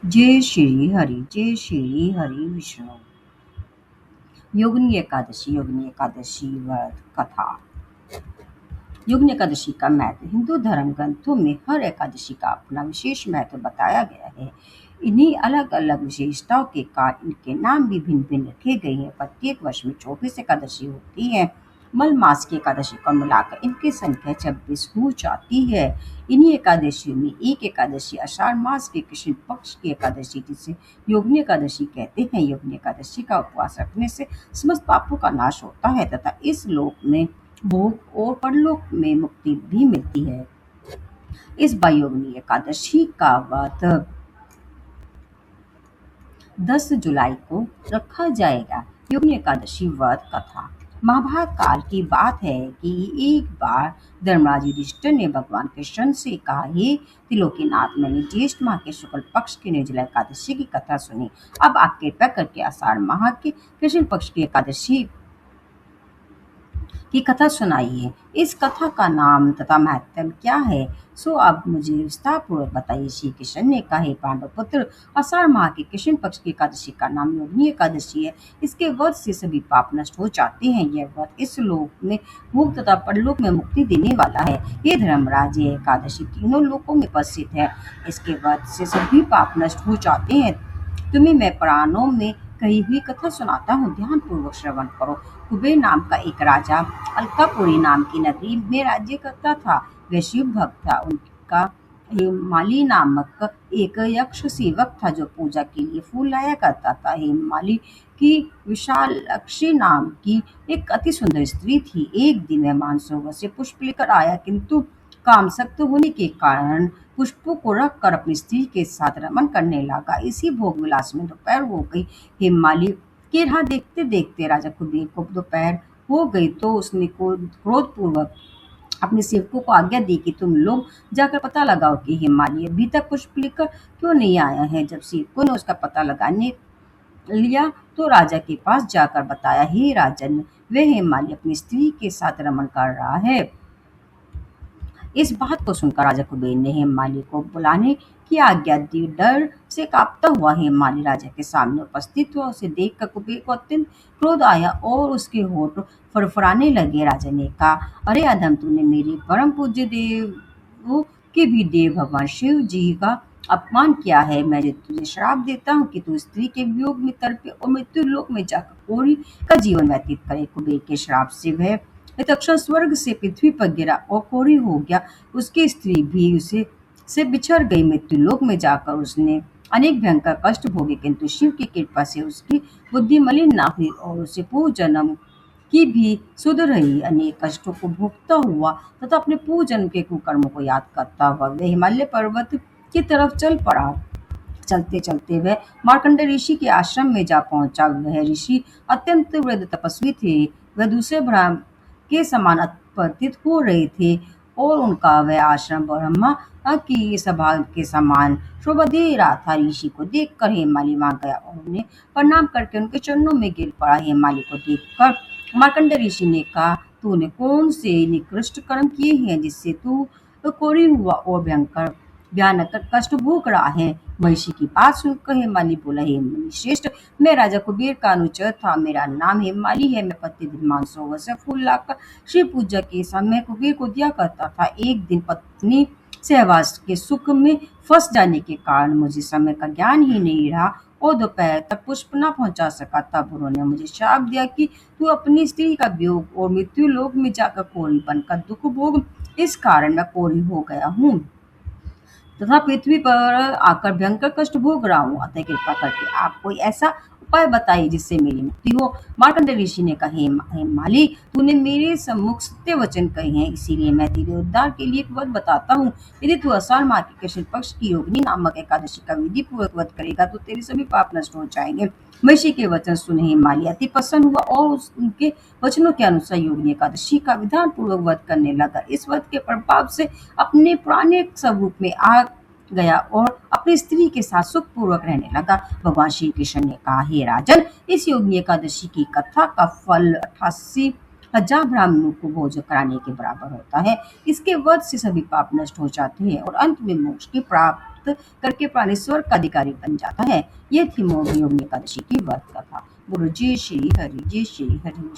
जय श्री हरि विष्णु। योगिनी एकादशी व्रत कथा। योगिनी एकादशी का महत्व हिंदू धर्म ग्रंथों में हर एकादशी का अपना विशेष महत्व बताया गया है। इन्हीं अलग अलग विशेषताओं के कारण इनके नाम भी भिन्न भिन्न रखे गए हैं। प्रत्येक वर्ष में 24 एकादशी होती है। मल मास की एकादशी को मिलाकर इनकी संख्या 26 हो जाती है। इन्हीं एकादशियों में एक एकादशी आषाढ़ मास के कृष्ण पक्ष की एकादशी जिसे योगिनी एकादशी कहते हैं। योगिनी एकादशी का उपवास रखने से समस्त पापों का नाश होता है तथा इस लोक में भोग और परलोक में मुक्ति भी मिलती है। इस बार योगिनी एकादशी का व्रत 10 जुलाई को रखा जाएगा। योगिनी एकादशी व्रत कथा। महाभारत काल की बात है कि एक बार धर्मराज युधिष्ठिर ने भगवान कृष्ण से कहा, हे त्रिलोकीनाथ, मैंने ज्येष्ठ माह के शुक्ल पक्ष की निर्जला एकादशी की कथा सुनी। अब आप कृपा करके आषाढ़ माह के कृष्ण पक्ष की एकादशी की कथा सुनाइए। इस कथा का नाम तथा महत्व क्या है, सो आप मुझे विस्तार पूर्वक बताइए। श्री कृष्ण ने कहा, हे पांडव पुत्र, आषाढ़ माह की कृष्ण पक्ष की एकादशी का नाम योगिनी एकादशी है। इसके व्रत से सभी पाप नष्ट हो जाते हैं। यह व्रत इस लोक में भोग तथा परलोक में मुक्ति देने वाला है। ये धर्मराज, ये एकादशी तीनों लोकों में प्रसिद्ध है। इसके व्रत से सभी पाप नष्ट हो जाते हैं। तुम्हें मैं पुराणों में कही हुई कथा सुनाता हूँ, ध्यान पूर्वक श्रवण करो। कुबेर नाम का एक राजा अलकापुरी नाम की नगरी में राज्य करता था। वह शिव भक्त था। उनका हेमाली नामक एक यक्ष सेवक था जो पूजा के लिए फूल लाया करता था। हेमाली की विशालाक्षी नाम की एक अति सुंदर स्त्री थी। एक दिन वह मानसरोवर से पुष्प लेकर आया, किंतु कामसक्त होने के कारण पुष्पों को रख कर अपनी स्त्री के साथ रमन करने लगा। इसी भोग विलास में दोपहर हो गई। हेमाली की राह देखते देखते राजा कुबेर को दोपहर हो गई तो उसने क्रोधपूर्वक अपने सेवकों को आज्ञा दी कि तुम लोग जाकर पता लगाओ कि हेमाली अभी तक पुष्प लेकर क्यों नहीं आया है। जब सेवकों ने उसका पता लगाने लिया तो राजा के पास जाकर बताया, हे राजन, वह हेमाली अपनी स्त्री के साथ रमन कर रहा है। इस बात को सुनकर राजा कुबेर ने हेमाली को बुलाने की आज्ञा दी। डर से कांपता हुआ हेमाली राजा के सामने उपस्थित हुआ। उसे देखकर कुबेर को अत्यंत क्रोध आया और उसके होठ फड़फड़ाने लगे। राजा ने कहा, अरे अधम, तूने मेरे परम पूज्य देव के भी देव भगवान शिव जी का अपमान किया है। मैं तुझे श्राप देता हूँ कि तू स्त्री के वियोग में तड़पे और मृत्यु लोक में जाकर कोढ़ी का जीवन व्यतीत करे। कुबेर के श्राप से वह तक्षण स्वर्ग से पृथ्वी पर गिरा और कोढ़ी हो गया। उसकी स्त्री भी उसे से बिछड़ गई। मृत्यु लोक में जाकर उसने अनेक भयंकर कष्ट भोगे, किंतु शिव की कृपा से उसकी बुद्धि मलिन ना हुई और उसे पूर्व जन्म की भी सुध रही। अनेक कष्टों को भोगता हुआ तथा अपने पूर्व जन्म के कुकर्मों को याद करता हुआ वह हिमालय पर्वत की तरफ चल पड़ा। चलते चलते वह मार्कंड ऋषि के आश्रम में जा पहुंचा। वह ऋषि अत्यंत वृद्ध तपस्वी थे। वह दूसरे ब्राह्मण के समान अपतित हो रहे थे और उनका वह आश्रम ब्रह्मा की सभा के समान शोभा दे रहा था। ऋषि को देखकर हेमाली वहां गया और उन्हें प्रणाम करके उनके चरणों में गिर पड़ा। हेमाली को देखकर मार्कंड ऋषि ने कहा, तूने कौन से निकृष्ट कर्म किए हैं जिससे तू कोढ़ी हुआ और भयानक कष्ट भोग रहा है। महिषी की बात सुनकर हेमाली बोला, हे मुनिश्रेष्ठ, मैं राजा कुबेर का अनुचर था। मेरा नाम हेमाली है। मैं प्रतिदिन मानसरोवर से फूल लाकर शिव पूजा के समय कुबेर को दिया करता था। एक दिन पत्नी सहवास के सुख में फंस जाने के कारण मुझे समय का ज्ञान ही नहीं रहा और दोपहर तक पुष्प न पहुंचा सका। तब उन्होंने मुझे श्राप दिया कि तू अपनी स्त्री का वियोग और मृत्यु लोक में जाकर कोढ़ी बनकर दुख भोग। इस कारण मैं कोढ़ी हो गया हूँ तथा पृथ्वी पर आकर भयंकर कष्ट भोग रहा हूँ। अतः कृपा करके आप कोई ऐसा उपाय बताइए जिससे मेरी मुक्ति हो। मार्कंड ऋषि ने कहा, हेमाली, तूने मेरे सम्मुख सत्य वचन कहे हैं, इसीलिए मैं तेरे उद्धार के लिए एक व्रत बताता हूँ। यदि तू आषाढ़ माह के कृष्ण पक्ष की योगिनी नामक एकादशी का विधि पूर्वक व्रत करेगा तो तेरे सभी पाप नष्ट हो जाएंगे। महिषी के वचन सुने हेमाली अति प्रसन्न हुआ और उनके वचनों के अनुसार योगिनी एकादशी का विधान पूर्वक व्रत करने लगा। इस व्रत के प्रभाव से अपने पुराने स्वरूप में आ गया और अपनी स्त्री के साथ सुख पूर्वक रहने लगा। भगवान श्री कृष्ण ने कहा, हे राजन, इस योगिनी एकादशी की कथा का फल 88,000 ब्राह्मणों को भोजन कराने के बराबर होता है। इसके व्रत से सभी पाप नष्ट हो जाते हैं और अंत में मोक्ष की प्राप्त प्राप्त करके प्राणी स्वर्ग का अधिकारी बन जाता है। ये थी योगिनी एकादशी की व्रत कथा। गुरु जी श्री हरि जी श्री हरि।